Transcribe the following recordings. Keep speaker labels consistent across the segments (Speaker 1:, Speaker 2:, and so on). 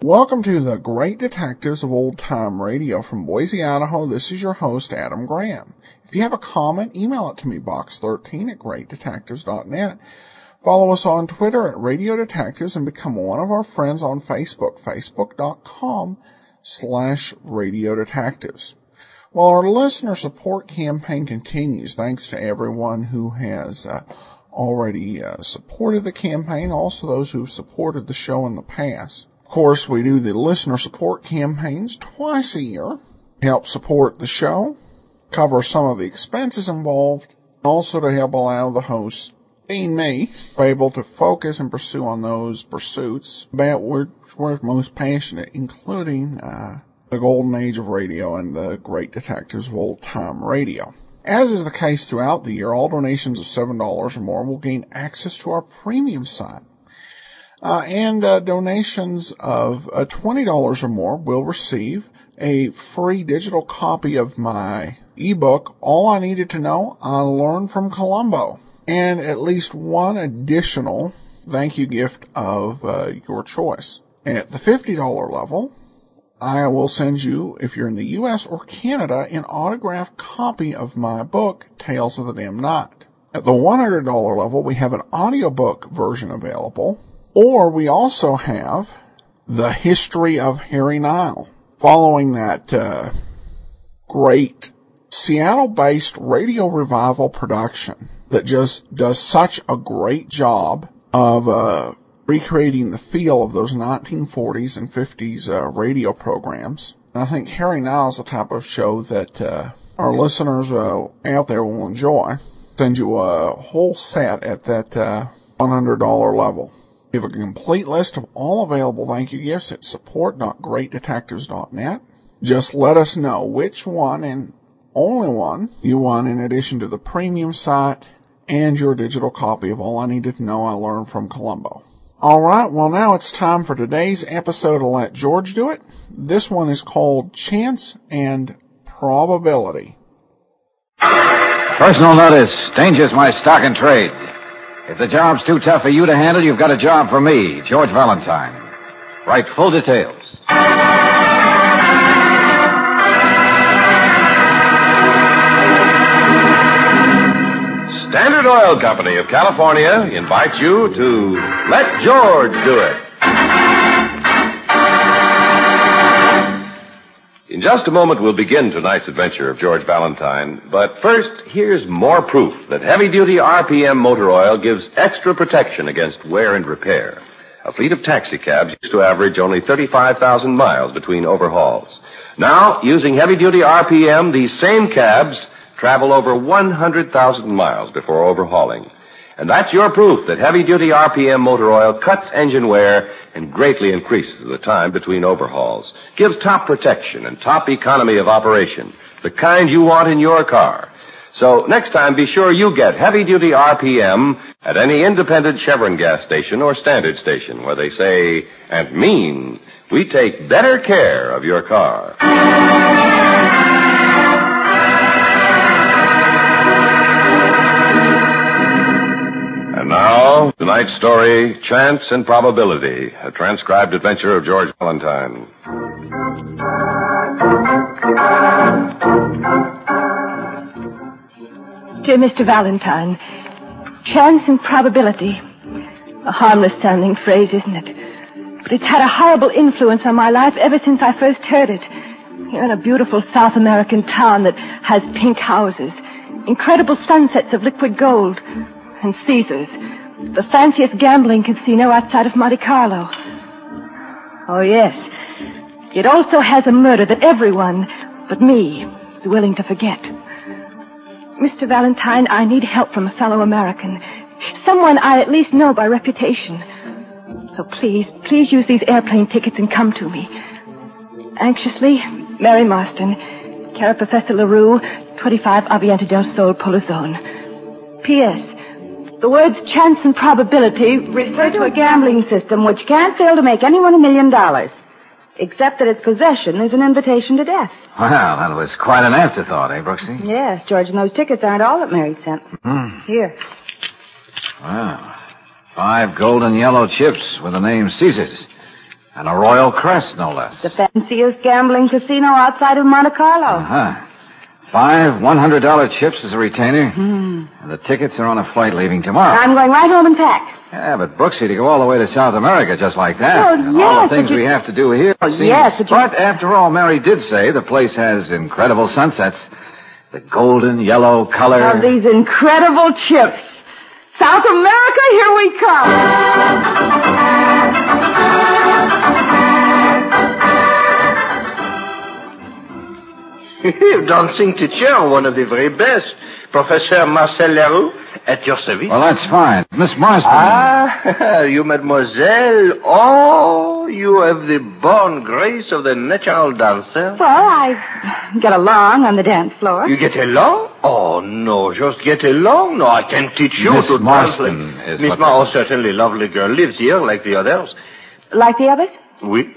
Speaker 1: Welcome to the Great Detectives of Old Time Radio from Boise, Idaho. This is your host, Adam Graham. If you have a comment, email it to me, box13@greatdetectives.net. Follow us on Twitter at Radio Detectives and become one of our friends on Facebook, facebook.com/Radio Detectives. Well, our listener support campaign continues. Thanks to everyone who has already supported the campaign, also those who've supported the show in the past. Of course, we do the listener support campaigns twice a year to help support the show, cover some of the expenses involved, and also to help allow the host, being me, be able to focus and pursue on those pursuits about which we're most passionate, including the golden age of radio and the Great Detectives of Old Time Radio. As is the case throughout the year, all donations of $7 or more will gain access to our premium site. And donations of $20 or more will receive a free digital copy of my ebook, All I Needed to Know I Learned from Columbo, and at least one additional thank you gift of your choice. And at the $50 level, I will send you, if you're in the U.S. or Canada, an autographed copy of my book, Tales of the Dim Night. At the $100 level, we have an audiobook version available. Or we also have The History of Harry Nile, following that great Seattle-based radio revival production that just does such a great job of recreating the feel of those 1940s and 50s radio programs. And I think Harry Nile is the type of show that our listeners out there will enjoy. Send you a whole set at that $100 level. We have a complete list of all available thank you gifts at support.greatdetectives.net. Just let us know which one and only one you want in addition to the premium site and your digital copy of All I Needed to Know I Learned from Columbo. Alright, well now it's time for today's episode of Let George Do It. This one is called Chance and Probability.
Speaker 2: Personal notice, danger's my stock and trade. If the job's too tough for you to handle, you've got a job for me, George Valentine. Write full details.
Speaker 3: Standard Oil Company of California invites you to Let George Do It. In just a moment, we'll begin tonight's adventure of George Valentine. But first, here's more proof that heavy-duty RPM motor oil gives extra protection against wear and repair. A fleet of taxicabs used to average only 35,000 miles between overhauls. Now, using heavy-duty RPM, these same cabs travel over 100,000 miles before overhauling. And that's your proof that heavy-duty RPM motor oil cuts engine wear and greatly increases the time between overhauls. Gives top protection and top economy of operation, the kind you want in your car. So next time, be sure you get heavy-duty RPM at any independent Chevron gas station or Standard station where they say and mean, we take better care of your car. And now, tonight's story, Chance and Probability, a transcribed adventure of George Valentine.
Speaker 4: Dear Mr. Valentine, chance and probability. A harmless-sounding phrase, isn't it? But it's had a horrible influence on my life ever since I first heard it. Here in a beautiful South American town that has pink houses, incredible sunsets of liquid gold, and Caesars, the fanciest gambling casino outside of Monte Carlo. Oh, yes. It also has a murder that everyone but me is willing to forget. Mr. Valentine, I need help from a fellow American. Someone I at least know by reputation. So please use these airplane tickets and come to me. Anxiously, Mary Marston. Care of Professor LaRue, 25 Avienta del Sol, Polizone. P.S. The words chance and probability refer to a gambling system which can't fail to make anyone $1 million. Except that its possession is an invitation to death.
Speaker 2: Well, that was quite an afterthought, eh, Brooksy?
Speaker 4: Yes, George, and those tickets aren't all that Mary sent. Here.
Speaker 2: Wow. 5 gold and yellow chips with the name Caesars. And a royal crest, no less.
Speaker 4: The fanciest gambling casino outside of Monte Carlo.
Speaker 2: Uh-huh. 5 $100 chips as a retainer. And the tickets are on a flight leaving tomorrow.
Speaker 4: I'm going right home and pack.
Speaker 2: Yeah, but Brooksy, to go all the way to South America just like that.
Speaker 4: Well,
Speaker 2: and
Speaker 4: yes,
Speaker 2: all the things
Speaker 4: but you-
Speaker 2: we have to do here.
Speaker 4: Well,
Speaker 2: seems...
Speaker 4: yes, but
Speaker 2: after all, Mary did say the place has incredible sunsets. The golden yellow color.
Speaker 4: Of these incredible chips. South America, here we come.
Speaker 5: Dancing teacher, one of the very best. Professor Marcel Leroux, at your service.
Speaker 2: Well, that's fine. Miss Marston.
Speaker 5: Ah, you, mademoiselle. Oh, you have the born grace of the natural dancer.
Speaker 4: Well, I get along on the dance floor.
Speaker 5: You get along? Oh, no, just get along. No, I can teach you
Speaker 2: Miss
Speaker 5: to
Speaker 2: Marston
Speaker 5: dance.
Speaker 2: is
Speaker 5: Miss
Speaker 2: what-
Speaker 5: Marston, certainly lovely girl, lives here like the others.
Speaker 4: Like the others?
Speaker 5: Oui.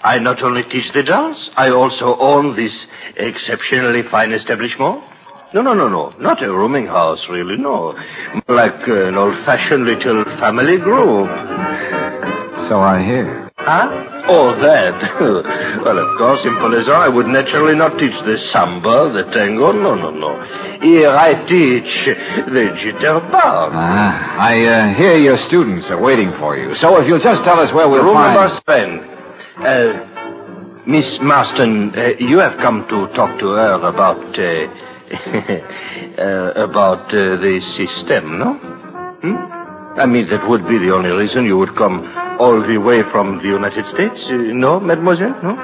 Speaker 5: I not only teach the dance, I also own this exceptionally fine establishment. No. Not a rooming house, really, no. Like an old-fashioned little family group.
Speaker 2: So I hear.
Speaker 5: Huh? Oh, that. Well, of course, in Polizone, I would naturally not teach the samba, the tango. No. Here I teach the jitterbug.
Speaker 2: I hear your students are waiting for you. So if you'll just tell us where we'll
Speaker 5: Room
Speaker 2: find...
Speaker 5: number 7. Miss Marston, you have come to talk to her about, about the system, no? I mean, that would be the only reason you would come all the way from the United States. No, mademoiselle? No?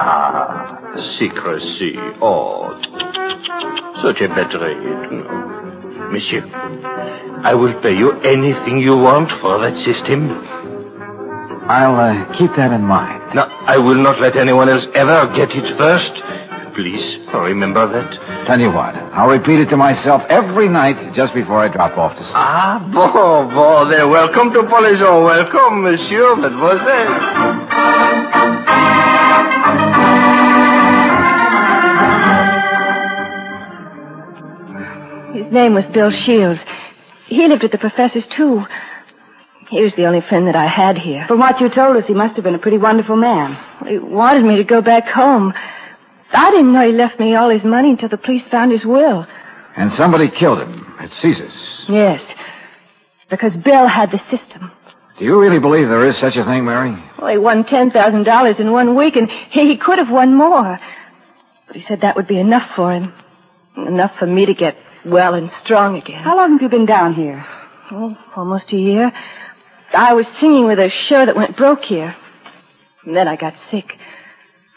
Speaker 5: Ah, secrecy. Oh, such a bad rate. No. Monsieur, I will pay you anything you want for that system.
Speaker 2: I'll keep that in mind.
Speaker 5: No, I will not let anyone else ever get it first. Please, remember that.
Speaker 2: Tell you what, I'll repeat it to myself every night just before I drop off to sleep.
Speaker 5: Ah, bon, then welcome to Polizone. Welcome, monsieur, mademoiselle.
Speaker 4: His name was Bill Shields. He lived at the professor's, too. He was the only friend that I had here.
Speaker 6: From what you told us, he must have been a pretty wonderful man.
Speaker 4: He wanted me to go back home. I didn't know he left me all his money until the police found his will.
Speaker 2: And somebody killed him at Caesar's.
Speaker 4: Yes, because Bill had the system.
Speaker 2: Do you really believe there is such a thing, Mary?
Speaker 4: Well, he won $10,000 in 1 week, and he could have won more. But he said that would be enough for him. Enough for me to get well and strong again.
Speaker 6: How long have you been down here?
Speaker 4: Oh, almost a year. I was singing with a show that went broke here. And then I got sick.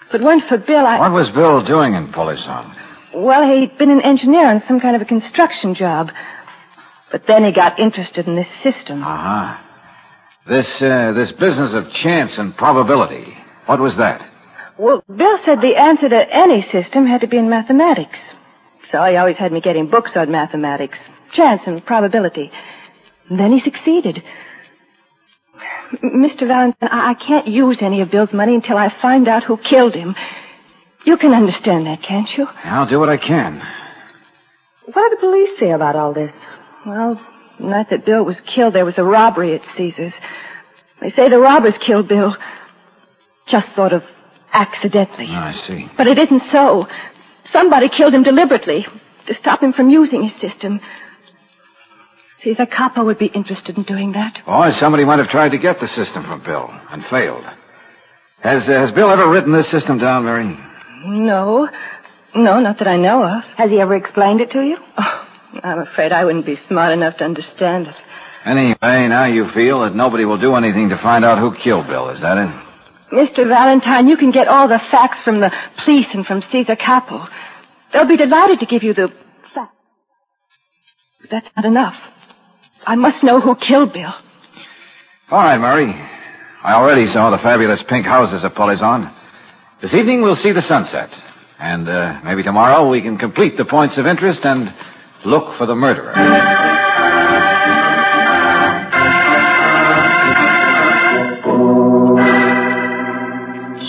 Speaker 4: If it weren't for Bill,
Speaker 2: What was Bill doing in Polizone?
Speaker 4: Well, he'd been an engineer on some kind of a construction job. But then he got interested in this system.
Speaker 2: Uh-huh. This business of chance and probability. What was that?
Speaker 4: Well, Bill said the answer to any system had to be in mathematics. So he always had me getting books on mathematics, chance and probability. And then he succeeded. Mr. Valentine, I can't use any of Bill's money until I find out who killed him. You can understand that, can't you?
Speaker 2: I'll do what I can.
Speaker 6: What did the police say about all this?
Speaker 4: Well, the night that Bill was killed, there was a robbery at Caesar's. They say the robbers killed Bill. Just sort of accidentally.
Speaker 2: Oh, I see.
Speaker 4: But it isn't so. Somebody killed him deliberately to stop him from using his system. Caesar Capo would be interested in doing that.
Speaker 2: Or somebody might have tried to get the system from Bill and failed. Has Bill ever written this system down, Mary?
Speaker 4: No, not that I know of.
Speaker 6: Has he ever explained it to you?
Speaker 4: Oh, I'm afraid I wouldn't be smart enough to understand it.
Speaker 2: Anyway, now you feel that nobody will do anything to find out who killed Bill, is that it?
Speaker 4: Mr. Valentine, you can get all the facts from the police and from Caesar Capo. They'll be delighted to give you the facts. But that's not enough. I must know who killed Bill.
Speaker 2: All right, Mary. I already saw the fabulous pink houses at Polizone. This evening we'll see the sunset. And maybe tomorrow we can complete the points of interest and look for the murderer.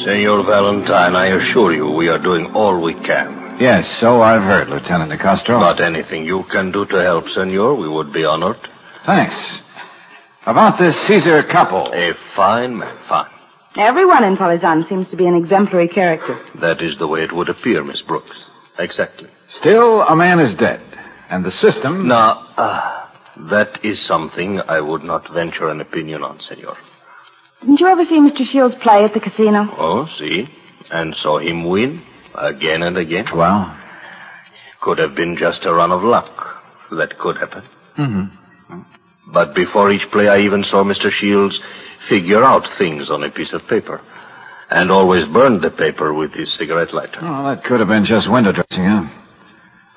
Speaker 5: Senor Valentine, I assure you we are doing all we can.
Speaker 2: Yes, so I've heard, Lieutenant De Castro.
Speaker 5: But anything you can do to help, senor, we would be honored.
Speaker 2: Thanks. About this Caesar Capo.
Speaker 5: A fine man, fine.
Speaker 6: Everyone in Polizan seems to be an exemplary character.
Speaker 5: That is the way it would appear, Miss Brooks. Exactly.
Speaker 2: Still, a man is dead. And the system...
Speaker 5: Now, that is something I would not venture an opinion on, senor.
Speaker 6: Didn't you ever see Mr. Shields play at the casino?
Speaker 5: Oh, see? And saw him win again and again?
Speaker 2: Well?
Speaker 5: Could have been just a run of luck. That could happen.
Speaker 2: Mm-hmm.
Speaker 5: But before each play, I even saw Mr. Shields figure out things on a piece of paper. And always burned the paper with his cigarette lighter.
Speaker 2: Oh, that could have been just window dressing, huh?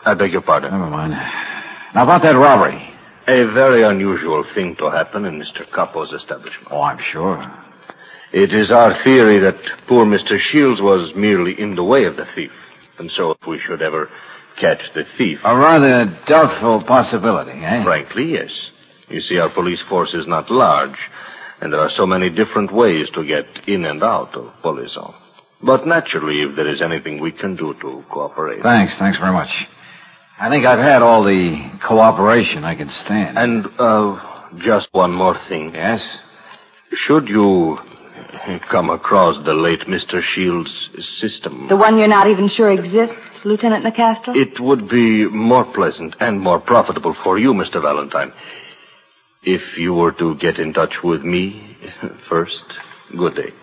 Speaker 5: I beg your pardon.
Speaker 2: Never mind. Now, about that robbery.
Speaker 5: A very unusual thing to happen in Mr. Capo's establishment.
Speaker 2: Oh, I'm sure.
Speaker 5: It is our theory that poor Mr. Shields was merely in the way of the thief. And so if we should ever catch the thief...
Speaker 2: A rather doubtful possibility, eh?
Speaker 5: Frankly, yes. You see, our police force is not large, and there are so many different ways to get in and out of Polizon. But naturally, if there is anything we can do to cooperate...
Speaker 2: Thanks very much. I think I've had all the cooperation I can stand.
Speaker 5: And, just one more thing.
Speaker 2: Yes?
Speaker 5: Should you come across the late Mr. Shields' system...
Speaker 6: The one you're not even sure exists, Lieutenant Nicastro?
Speaker 5: It would be more pleasant and more profitable for you, Mr. Valentine, if you were to get in touch with me first. Good day.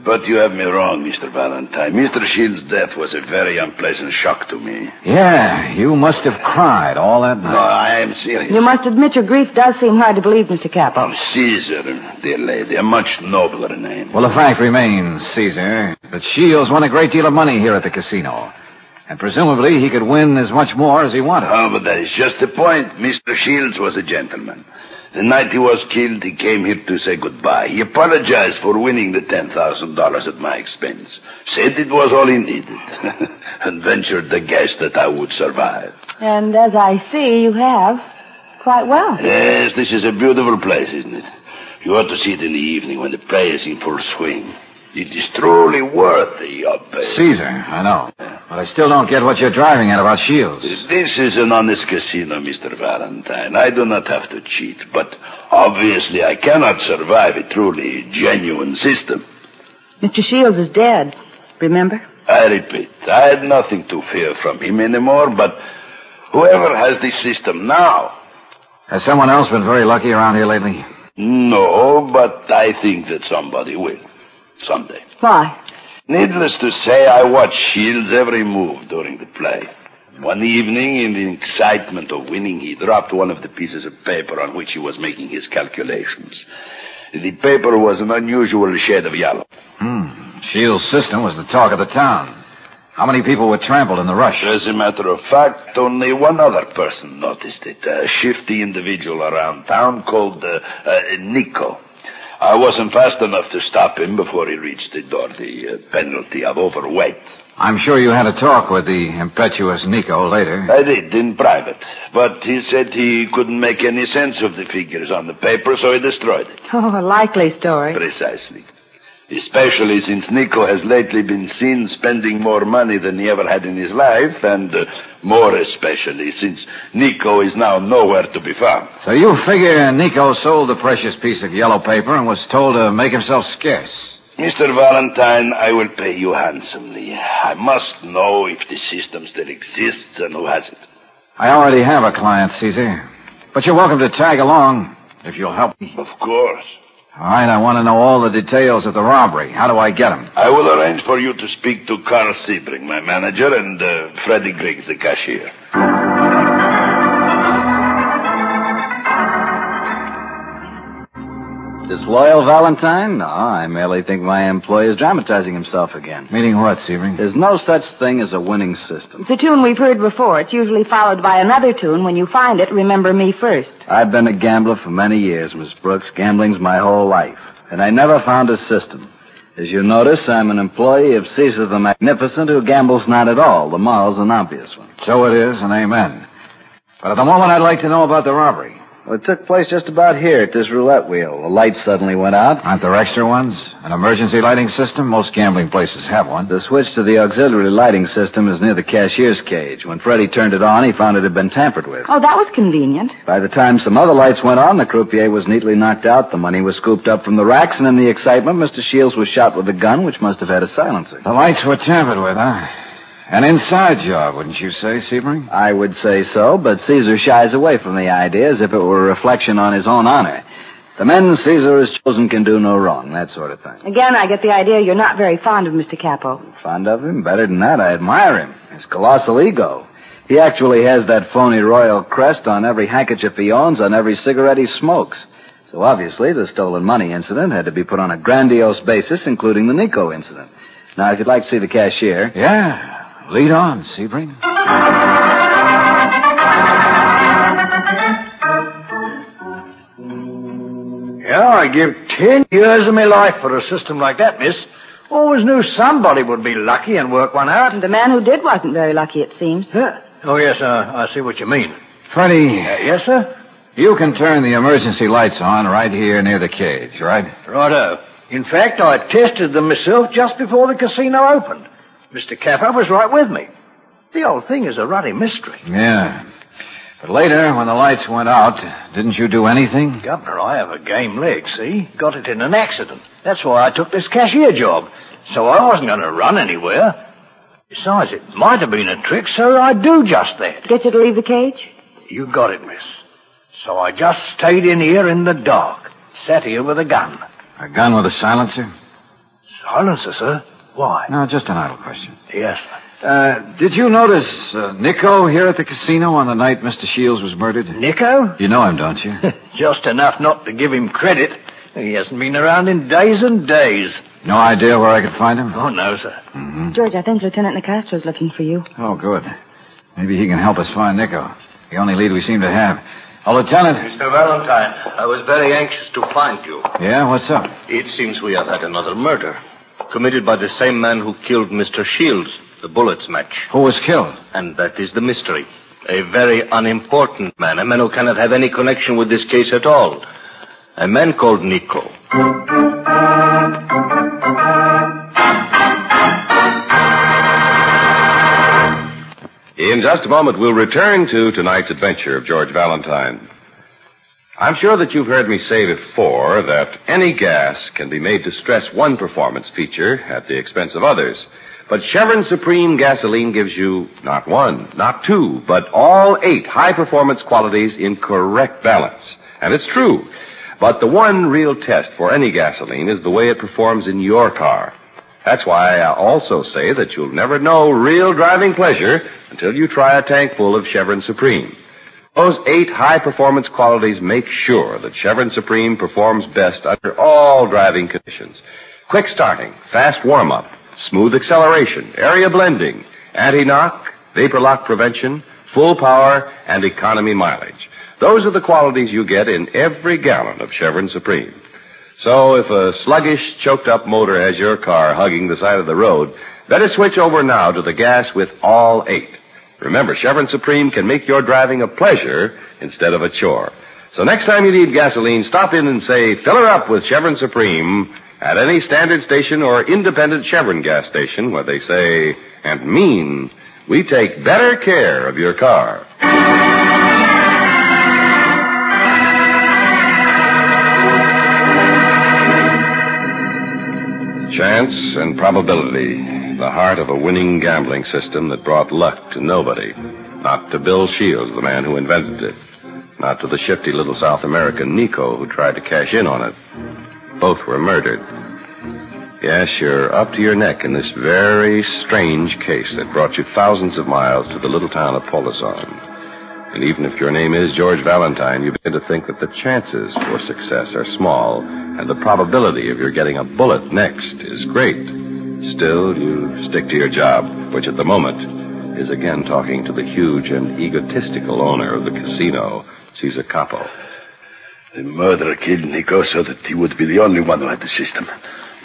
Speaker 7: But you have me wrong, Mr. Valentine. Mr. Shields' death was a very unpleasant shock to me.
Speaker 2: Yeah, you must have cried all that night.
Speaker 7: No, I am serious.
Speaker 6: You must admit your grief does seem hard to believe, Mr. Capo.
Speaker 7: Caesar, dear lady, a much nobler name.
Speaker 2: Well, the fact remains, Caesar, that Shields won a great deal of money here at the casino. And presumably he could win as much more as he wanted.
Speaker 7: Oh, but that is just the point. Mr. Shields was a gentleman. The night he was killed, he came here to say goodbye. He apologized for winning the $10,000 at my expense. Said it was all he needed. And ventured the guess that I would survive.
Speaker 6: And as I see, you have. Quite well.
Speaker 7: Yes, this is a beautiful place, isn't it? You ought to see it in the evening when the play is in full swing. It is truly worthy of...
Speaker 2: Caesar, I know. But I still don't get what you're driving at about Shields.
Speaker 7: This is an honest casino, Mr. Valentine. I do not have to cheat, but obviously I cannot survive a truly genuine system.
Speaker 6: Mr. Shields is dead, remember?
Speaker 7: I repeat, I had nothing to fear from him anymore, but whoever has this system now...
Speaker 2: Has someone else been very lucky around here lately?
Speaker 7: No, but I think that somebody will. Someday.
Speaker 6: Why?
Speaker 7: Needless to say, I watched Shields' every move during the play. One evening, in the excitement of winning, he dropped one of the pieces of paper on which he was making his calculations. The paper was an unusual shade of yellow.
Speaker 2: Shields' system was the talk of the town. How many people were trampled in the rush?
Speaker 7: As a matter of fact, only one other person noticed it. A shifty individual around town called Nico. I wasn't fast enough to stop him before he reached the door, the penalty of overweight.
Speaker 2: I'm sure you had a talk with the impetuous Nico later.
Speaker 7: I did, in private. But he said he couldn't make any sense of the figures on the paper, so he destroyed it.
Speaker 6: Oh, a likely story.
Speaker 7: Precisely. Especially since Nico has lately been seen spending more money than he ever had in his life, and more especially since Nico is now nowhere to be found.
Speaker 2: So you figure Nico sold the precious piece of yellow paper and was told to make himself scarce?
Speaker 7: Mr. Valentine, I will pay you handsomely. I must know if the system still exists and who has it.
Speaker 2: I already have a client, Caesar. But you're welcome to tag along if you'll help me.
Speaker 7: Of course.
Speaker 2: All right, I want to know all the details of the robbery. How do I get them?
Speaker 7: I will arrange for you to speak to Carl Sebring, my manager, and Freddie Griggs, the cashier.
Speaker 2: Disloyal, Valentine? No, I merely think my employee is dramatizing himself again.
Speaker 8: Meaning what, Sebring?
Speaker 2: There's no such thing as a winning system.
Speaker 6: It's a tune we've heard before. It's usually followed by another tune. When you find it, remember me first.
Speaker 2: I've been a gambler for many years, Miss Brooks. Gambling's my whole life. And I never found a system. As you notice, I'm an employee of Caesar the Magnificent who gambles not at all. The moral's an obvious one.
Speaker 8: So it is, and amen. But at the moment, I'd like to know about the robbery.
Speaker 2: Well, it took place just about here at this roulette wheel. The lights suddenly went out.
Speaker 8: Aren't there extra ones? An emergency lighting system? Most gambling places have one.
Speaker 2: The switch to the auxiliary lighting system is near the cashier's cage. When Freddie turned it on, he found it had been tampered with.
Speaker 6: Oh, that was convenient.
Speaker 2: By the time some other lights went on, the croupier was neatly knocked out. The money was scooped up from the racks, and in the excitement, Mr. Shields was shot with a gun, which must have had a silencer.
Speaker 8: The lights were tampered with, huh? An inside job, wouldn't you say, Sebring?
Speaker 2: I would say so, but Caesar shies away from the idea as if it were a reflection on his own honor. The men Caesar has chosen can do no wrong, that sort of thing.
Speaker 6: Again, I get the idea you're not very fond of Mr. Capo.
Speaker 2: Fond of him? Better than that, I admire him. His colossal ego. He actually has that phony royal crest on every handkerchief he owns, on every cigarette he smokes. So obviously, the stolen money incident had to be put on a grandiose basis, including the Nico incident. Now, if you'd like to see the cashier...
Speaker 8: Yeah. Lead on, Sebring.
Speaker 9: Yeah, I give 10 years of my life for a system like that, miss. Always knew somebody would be lucky and work one out.
Speaker 6: And the man who did wasn't very lucky, it seems.
Speaker 9: Huh? Oh, yes, I see what you mean.
Speaker 8: Freddie.
Speaker 9: Yes, sir?
Speaker 8: You can turn the emergency lights on right here near the cage, right?
Speaker 9: Righto. In fact, I tested them myself just before the casino opened. Mr. Capo was right with me. The whole thing is a ruddy mystery.
Speaker 8: Yeah. But later, when the lights went out, didn't you do anything?
Speaker 9: Governor, I have a game leg, see? Got it in an accident. That's why I took this cashier job. So I wasn't going to run anywhere. Besides, it might have been a trick, so I'd do just that.
Speaker 6: Get you to leave the cage?
Speaker 9: You got it, miss. So I just stayed in here in the dark. Sat here with a gun.
Speaker 8: A gun with a silencer?
Speaker 9: Silencer, sir? Why?
Speaker 8: No, just an idle question.
Speaker 9: Yes.
Speaker 8: Did you notice Nico here at the casino on the night Mr. Shields was murdered?
Speaker 9: Nico?
Speaker 8: You know him, don't you?
Speaker 9: Just enough not to give him credit. He hasn't been around in days and days.
Speaker 8: No idea where I could find him?
Speaker 9: Oh, no, sir.
Speaker 8: Mm-hmm.
Speaker 6: George, I think Lieutenant Nicastro's looking for you.
Speaker 8: Oh, good. Maybe he can help us find Nico. The only lead we seem to have. Oh, Lieutenant.
Speaker 5: Mr. Valentine, I was very anxious to find you.
Speaker 8: Yeah, what's up?
Speaker 5: It seems we have had another murder. Committed by the same man who killed Mr. Shields, the bullets match.
Speaker 8: Who was killed?
Speaker 5: And that is the mystery. A very unimportant man, a man who cannot have any connection with this case at all. A man called Nico.
Speaker 3: In just a moment, we'll return to tonight's adventure of George Valentine. I'm sure that you've heard me say before that any gas can be made to stress one performance feature at the expense of others. But Chevron Supreme gasoline gives you not one, not two, but all 8 high-performance qualities in correct balance. And it's true. But the one real test for any gasoline is the way it performs in your car. That's why I also say that you'll never know real driving pleasure until you try a tank full of Chevron Supreme. Those 8 high-performance qualities make sure that Chevron Supreme performs best under all driving conditions. Quick starting, fast warm-up, smooth acceleration, area blending, anti-knock, vapor lock prevention, full power, and economy mileage. Those are the qualities you get in every gallon of Chevron Supreme. So if a sluggish, choked-up motor has your car hugging the side of the road, better switch over now to the gas with all 8. Remember, Chevron Supreme can make your driving a pleasure instead of a chore. So next time you need gasoline, stop in and say, fill her up with Chevron Supreme at any standard station or independent Chevron gas station where they say and mean, we take better care of your car. Chance and probability. The heart of a winning gambling system that brought luck to nobody. Not to Bill Shields, the man who invented it. Not to the shifty little South American Nico who tried to cash in on it. Both were murdered. Yes, you're up to your neck in this very strange case that brought you thousands of miles to the little town of Polizon. And even if your name is George Valentine, you begin to think that the chances for success are small and the probability of your getting a bullet next is great. Still, you stick to your job, which at the moment is again talking to the huge and egotistical owner of the casino, Cesar Capo.
Speaker 7: The murderer killed Nico so that he would be the only one who had the system.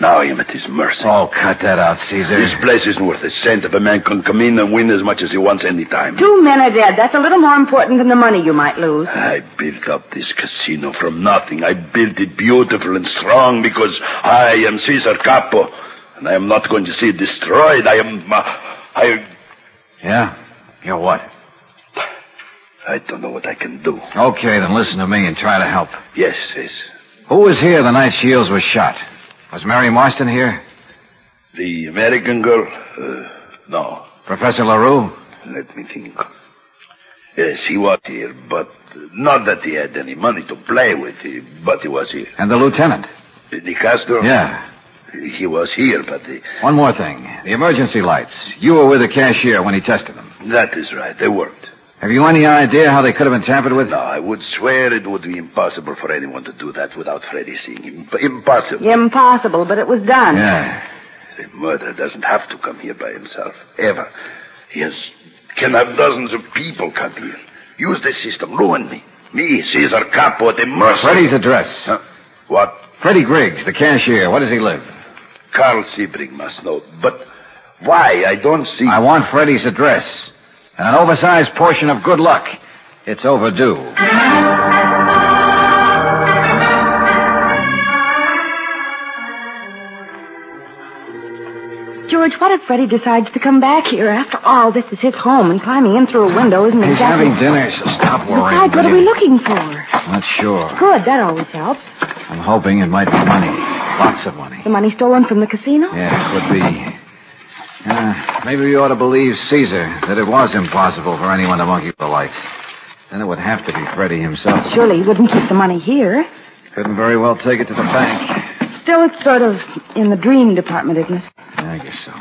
Speaker 7: Now I am at his mercy.
Speaker 8: Oh, cut that out, Caesar.
Speaker 7: This place isn't worth a cent if a man can come in and win as much as he wants any time.
Speaker 6: 2 men are dead. That's a little more important than the money you might lose.
Speaker 7: I built up this casino from nothing. I built it beautiful and strong because I am Cesar Capo. And I am not going to see it destroyed.
Speaker 8: Yeah? You're what?
Speaker 7: I don't know what I can do.
Speaker 8: Okay, then listen to me and try to help.
Speaker 7: Yes.
Speaker 8: Who was here the night Shields was shot? Was Mary Marston here?
Speaker 7: The American girl? No.
Speaker 8: Professor LaRue?
Speaker 7: Let me think. Yes, he was here, but not that he had any money to play with, but he was here.
Speaker 8: And the lieutenant?
Speaker 7: De Castro?
Speaker 8: Yeah.
Speaker 7: He was here, but...
Speaker 8: One more thing. The emergency lights. You were with the cashier when he tested them.
Speaker 7: That is right. They worked.
Speaker 8: Have you any idea how they could have been tampered with?
Speaker 7: No, I would swear it would be impossible for anyone to do that without Freddy seeing him. Impossible.
Speaker 6: Impossible, but it was done.
Speaker 8: Yeah.
Speaker 7: The murderer doesn't have to come here by himself. Ever. Can have dozens of people come here. Use the system. Ruin me. Me, Cesar Capo, at the mercy.
Speaker 8: Freddy's address.
Speaker 7: What?
Speaker 8: Freddie Griggs, the cashier. Where does he live?
Speaker 7: Carl Sebring must know. But why? I don't see...
Speaker 8: I want Freddie's address. And an oversized portion of good luck. It's overdue.
Speaker 6: George, what if Freddie decides to come back here? After all, this is his home, and climbing in through a window isn't
Speaker 8: He's
Speaker 6: exactly...
Speaker 8: having dinner, so stop worrying.
Speaker 6: Besides, what are we looking for?
Speaker 8: Not sure.
Speaker 6: Good, that always helps.
Speaker 8: I'm hoping it might be money. Lots of money.
Speaker 6: The money stolen from the casino?
Speaker 8: Yeah, it could be. Maybe we ought to believe Caesar that it was impossible for anyone to monkey with the lights. Then it would have to be Freddie himself.
Speaker 6: Surely he wouldn't keep the money here.
Speaker 8: Couldn't very well take it to the bank.
Speaker 6: Still, it's sort of in the dream department, isn't it?
Speaker 8: I guess so.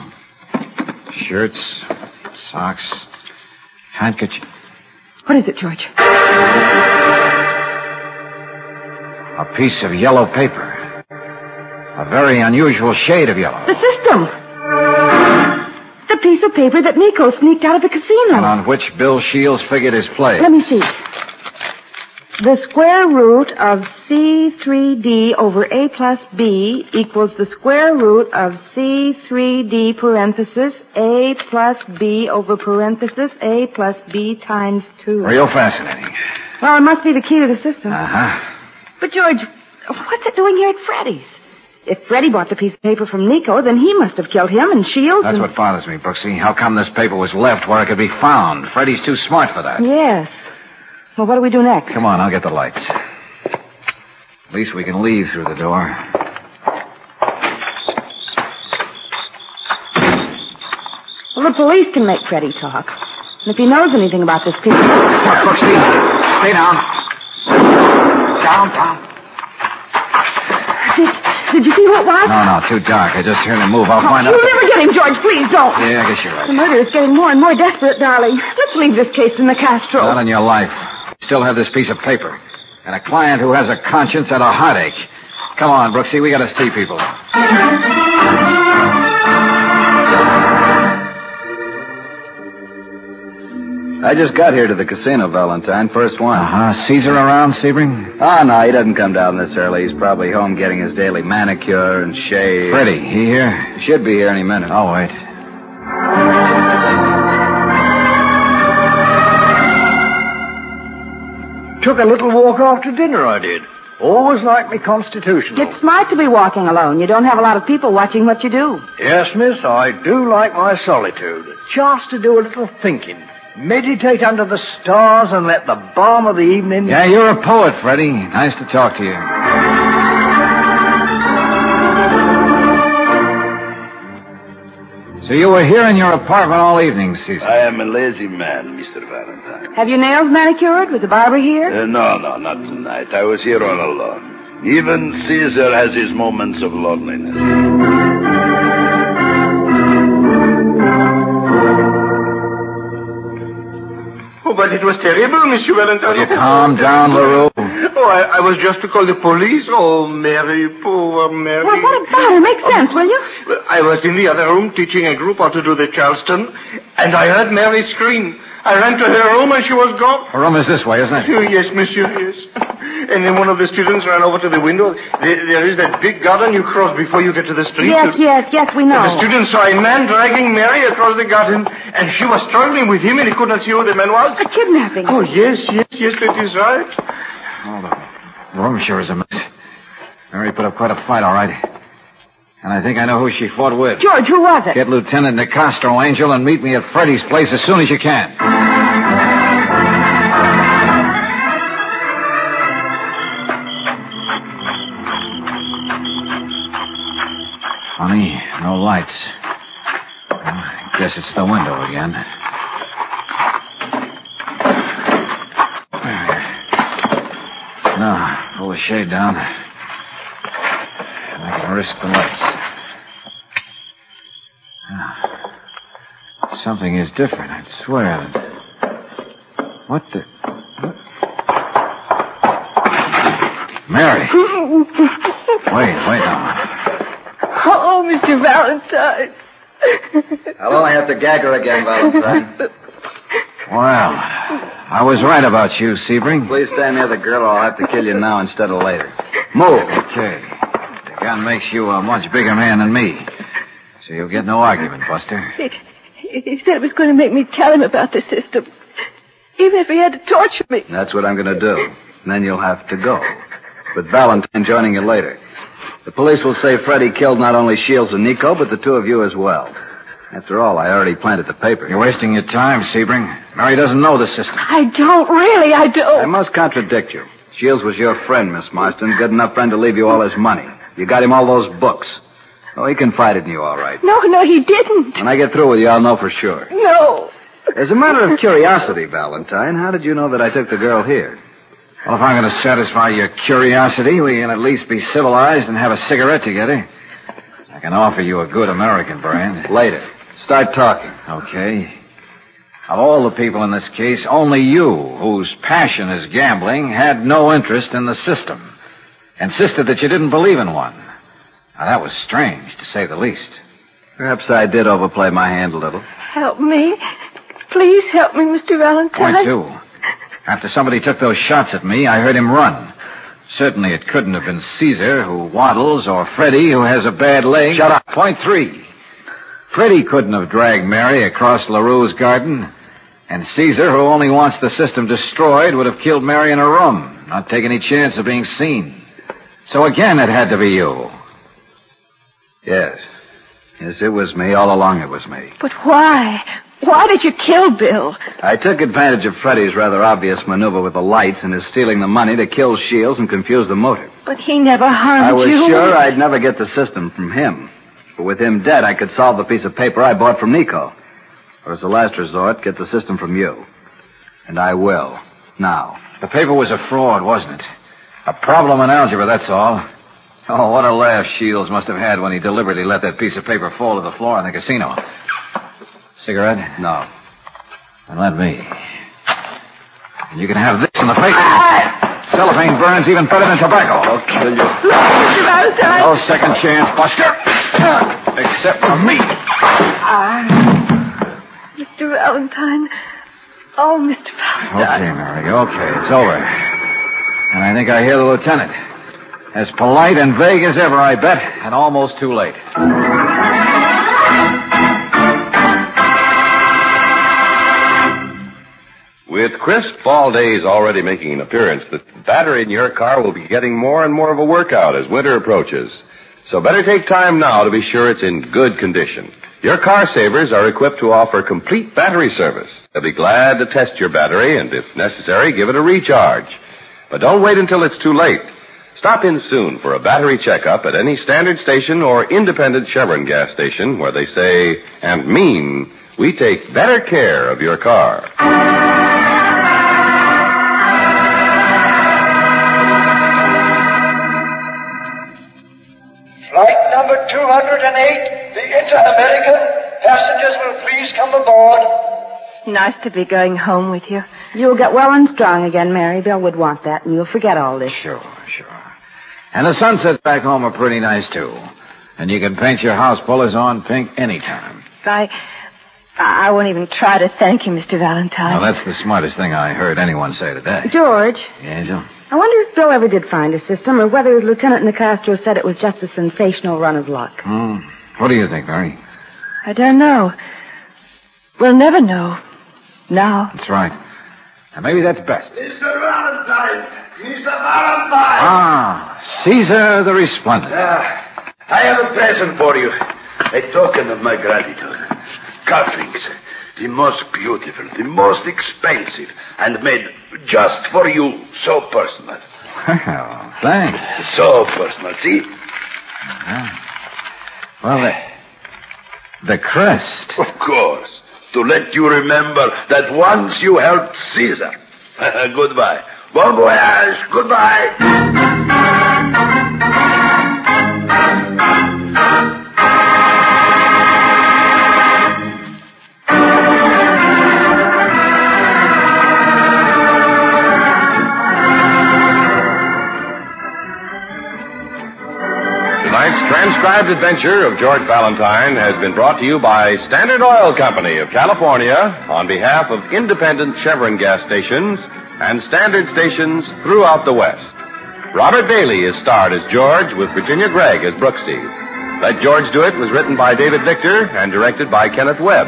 Speaker 8: Shirts, socks, handkerchief.
Speaker 6: What is it, George?
Speaker 8: A piece of yellow paper. A very unusual shade of yellow.
Speaker 6: The system! The piece of paper that Nico sneaked out of the casino.
Speaker 8: And on which Bill Shields figured his play.
Speaker 6: Let me see. The square root of C3D over A plus B equals the square root of C3D parenthesis A plus B over parenthesis A plus B times 2.
Speaker 8: Real fascinating.
Speaker 6: Well, it must be the key to the system.
Speaker 8: Uh-huh.
Speaker 6: But, George, what's it doing here at Freddy's? If Freddy bought the piece of paper from Nico, then he must have killed him and Shields.
Speaker 8: That's what bothers me, Brooksy. How come this paper was left where it could be found? Freddy's too smart for that.
Speaker 6: Yes. Well, what do we do next?
Speaker 8: Come on, I'll get the lights. At least we can leave through the door.
Speaker 6: Well, the police can make Freddy talk. And if he knows anything about this piece...
Speaker 8: Stop, Brooksy. Stay down. Down.
Speaker 6: Did you see who it was?
Speaker 8: No, too dark. I just turned and move. I'll find out.
Speaker 6: You'll never get him, George. Please don't.
Speaker 8: Yeah, I guess you're right.
Speaker 6: The murder is getting more and more desperate, darling. Let's leave this case in the Castro.
Speaker 8: Not on your life. Still have this piece of paper. And a client who has a conscience and a heartache. Come on, Brooksy. We gotta see people.
Speaker 2: I just got here to the casino, Valentine. First one.
Speaker 8: Uh-huh. Caesar around, Sebring?
Speaker 2: Oh, no, he doesn't come down this early. He's probably home getting his daily manicure and shave.
Speaker 8: Freddie, he here?
Speaker 2: Should be here any minute.
Speaker 8: I'll wait.
Speaker 9: Took a little walk after dinner, I did. Always like me constitutional.
Speaker 6: It's smart to be walking alone. You don't have a lot of people watching what you do.
Speaker 9: Yes, miss, I do like my solitude. Just to do a little thinking. Meditate under the stars and let the balm of the evening...
Speaker 8: Yeah, you're a poet, Freddie. Nice to talk to you. So you were here in your apartment all evening, Caesar?
Speaker 7: I am a lazy man, Mr. Valentine.
Speaker 6: Have your nails manicured? Was the barber here?
Speaker 7: No, not tonight. I was here all alone. Even Caesar has his moments of loneliness.
Speaker 5: but it was terrible, Monsieur Valentine.
Speaker 8: Will you calm down, LaRue?
Speaker 5: Oh, I was just to call the police. Oh, Mary, poor Mary.
Speaker 6: Well, what about it? Make sense, will you?
Speaker 5: Well, I was in the other room teaching a group how to do the Charleston, and I heard Mary scream. I ran to her room and she was gone.
Speaker 8: Her room is this way, isn't it?
Speaker 5: Oh, yes, monsieur, yes. And then one of the students ran over to the window. There is that big garden you cross before you get to the street.
Speaker 6: Yes, we know.
Speaker 5: And the student saw a man dragging Mary across the garden, and she was struggling with him, and he could not see who the man was.
Speaker 6: A kidnapping.
Speaker 5: Oh, yes, that is right.
Speaker 8: Hold on. The room sure is a mess. Mary put up quite a fight, all right. And I think I know who she fought with.
Speaker 6: George, who was it?
Speaker 8: Get Lieutenant Nicastro, Angel, and meet me at Freddy's place as soon as you can. Funny, no lights. I guess it's the window again. Now, pull the shade down. I can risk the lights. Something is different, I swear. What the... Mary! Wait now.
Speaker 4: Oh, Mr. Valentine.
Speaker 2: I'll only have to gag her again, Valentine.
Speaker 8: Well, I was right about you, Sebring.
Speaker 2: Please stand near the girl or I'll have to kill you now instead of later. Move.
Speaker 8: Okay. The gun makes you a much bigger man than me. So you'll get no argument, Buster.
Speaker 4: He said it was going to make me tell him about the system. Even if he had to torture me.
Speaker 2: That's what I'm going to do. And then you'll have to go. With Valentine joining you later. The police will say Freddie killed not only Shields and Nico, but the two of you as well. After all, I already planted the paper.
Speaker 8: You're wasting your time, Sebring. Mary doesn't know the system.
Speaker 4: I don't.
Speaker 2: I must contradict you. Shields was your friend, Miss Marston. Good enough friend to leave you all his money. You got him all those books. Oh, he confided in you, all right.
Speaker 4: No, he didn't.
Speaker 2: When I get through with you, I'll know for sure.
Speaker 4: No.
Speaker 2: As a matter of curiosity, Valentine, how did you know that I took the girl here?
Speaker 8: Well, if I'm going to satisfy your curiosity, we can at least be civilized and have a cigarette together. I can offer you a good American brand.
Speaker 2: Later. Start talking.
Speaker 8: Okay. Of all the people in this case, only you, whose passion is gambling, had no interest in the system. Insisted that you didn't believe in one. Now, that was strange, to say the least.
Speaker 2: Perhaps I did overplay my hand a little.
Speaker 4: Help me. Please help me, Mr. Valentine.
Speaker 8: Point two. After somebody took those shots at me, I heard him run. Certainly it couldn't have been Caesar, who waddles, or Freddie, who has a bad leg.
Speaker 2: Shut up.
Speaker 8: Point three. Freddie couldn't have dragged Mary across LaRue's garden. And Caesar, who only wants the system destroyed, would have killed Mary in her room, not take any chance of being seen. So again, it had to be you.
Speaker 2: Yes. Yes, it was me. All along it was me.
Speaker 4: But why? Why did you kill Bill?
Speaker 2: I took advantage of Freddie's rather obvious maneuver with the lights and his stealing the money to kill Shields and confuse the motive.
Speaker 4: But he never harmed
Speaker 2: I was
Speaker 4: you.
Speaker 2: sure I'd never get the system from him. But with him dead, I could solve the piece of paper I bought from Nico. Or as a last resort, get the system from you. And I will. Now.
Speaker 8: The paper was a fraud, wasn't it? A problem in algebra, that's all. Oh, what a laugh Shields must have had when he deliberately let that piece of paper fall to the floor in the casino. Cigarette?
Speaker 2: No.
Speaker 8: Then let me. And you can have this in the face. Cellophane burns even better than tobacco.
Speaker 2: I'll kill you.
Speaker 4: Mr. Valentine.
Speaker 8: No second chance, Buster. Except for me.
Speaker 4: Mr. Valentine. Oh, Mr. Valentine.
Speaker 8: Okay, Mary, okay. It's over. And I think I hear the lieutenant. As polite and vague as ever, I bet, and almost too late.
Speaker 3: With crisp fall days already making an appearance, the battery in your car will be getting more and more of a workout as winter approaches. So better take time now to be sure it's in good condition. Your Car Savers are equipped to offer complete battery service. They'll be glad to test your battery and, if necessary, give it a recharge. But don't wait until it's too late. Stop in soon for a battery checkup at any standard station or independent Chevron gas station where they say and mean we take better care of your car.
Speaker 10: Flight number 208, the Inter-American. Passengers will please come aboard.
Speaker 4: It's nice to be going home with you.
Speaker 6: You'll get well and strong again, Mary. Bill would want that, and you'll forget all this.
Speaker 8: Sure. And the sunsets back home are pretty nice, too. And you can paint your house pullers on pink anytime.
Speaker 4: I won't even try to thank you, Mr. Valentine.
Speaker 8: Now, that's the smartest thing I heard anyone say today.
Speaker 6: George.
Speaker 8: Yeah, Angel?
Speaker 6: I wonder if Bill ever did find a system, or whether his Lieutenant Nicastro said it was just a sensational run of luck.
Speaker 8: What do you think, Mary?
Speaker 4: I don't know. We'll never know. Now.
Speaker 8: That's right. And maybe that's best.
Speaker 7: Mr. Valentine! Mr. Valentine!
Speaker 8: Caesar the Resplendent.
Speaker 7: I have a present for you. A token of my gratitude. Cufflinks. The most beautiful, the most expensive, and made just for you. So personal.
Speaker 8: Well, thanks.
Speaker 7: So personal, see?
Speaker 8: Well, the crest.
Speaker 7: Of course. To let you remember that once you helped Caesar. Goodbye. Bon voyage. Goodbye.
Speaker 3: Tonight's transcribed adventure of George Valentine has been brought to you by Standard Oil Company of California on behalf of independent Chevron gas stations and Standard stations throughout the West. Robert Bailey is starred as George with Virginia Gregg as Brooksy. Let George Do It was written by David Victor and directed by Kenneth Webb.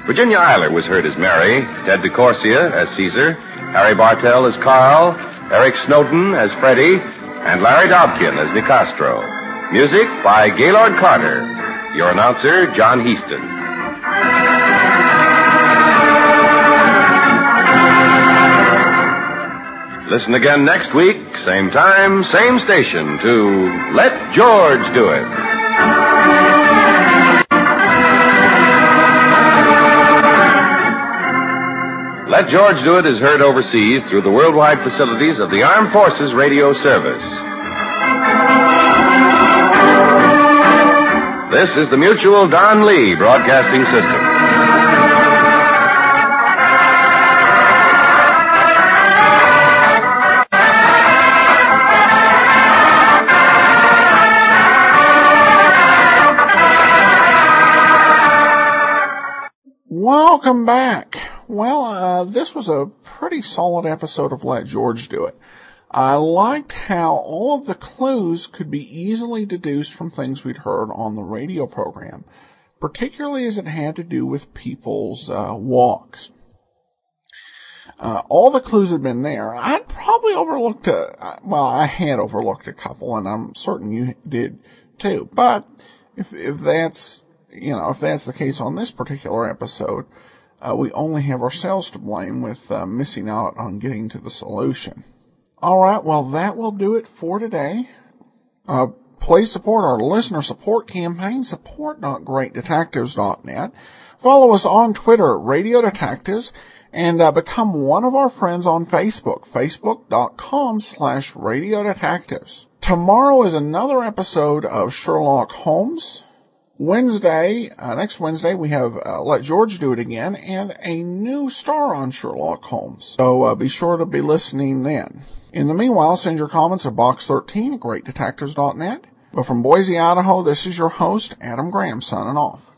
Speaker 3: Virginia Eiler was heard as Mary, Ted DeCorsia as Caesar, Harry Bartell as Carl, Eric Snowden as Freddie, and Larry Dobkin as Nicastro. Music by Gaylord Carter. Your announcer, John Heaston. Listen again next week, same time, same station, to Let George Do It. Let George Do It is heard overseas through the worldwide facilities of the Armed Forces Radio Service. This is the Mutual Don Lee Broadcasting System.
Speaker 1: Welcome back. Well, this was a pretty solid episode of Let George Do It. I liked how all of the clues could be easily deduced from things we'd heard on the radio program, particularly as it had to do with people's walks. All the clues had been there. I'd probably overlooked I had overlooked a couple, and I'm certain you did too. But if that's the case on this particular episode, we only have ourselves to blame with missing out on getting to the solution. All right, well, that will do it for today. Please support our listener support campaign, support.greatdetectives.net. Follow us on Twitter at Radio Detectives, and become one of our friends on Facebook, facebook.com/Radio Detectives. Tomorrow is another episode of Sherlock Holmes. Next Wednesday, we have Let George Do It again, and a new star on Sherlock Holmes. So be sure to be listening then. In the meanwhile, send your comments to box13 at greatdetectives.net. But from Boise, Idaho, this is your host, Adam Graham, signing off.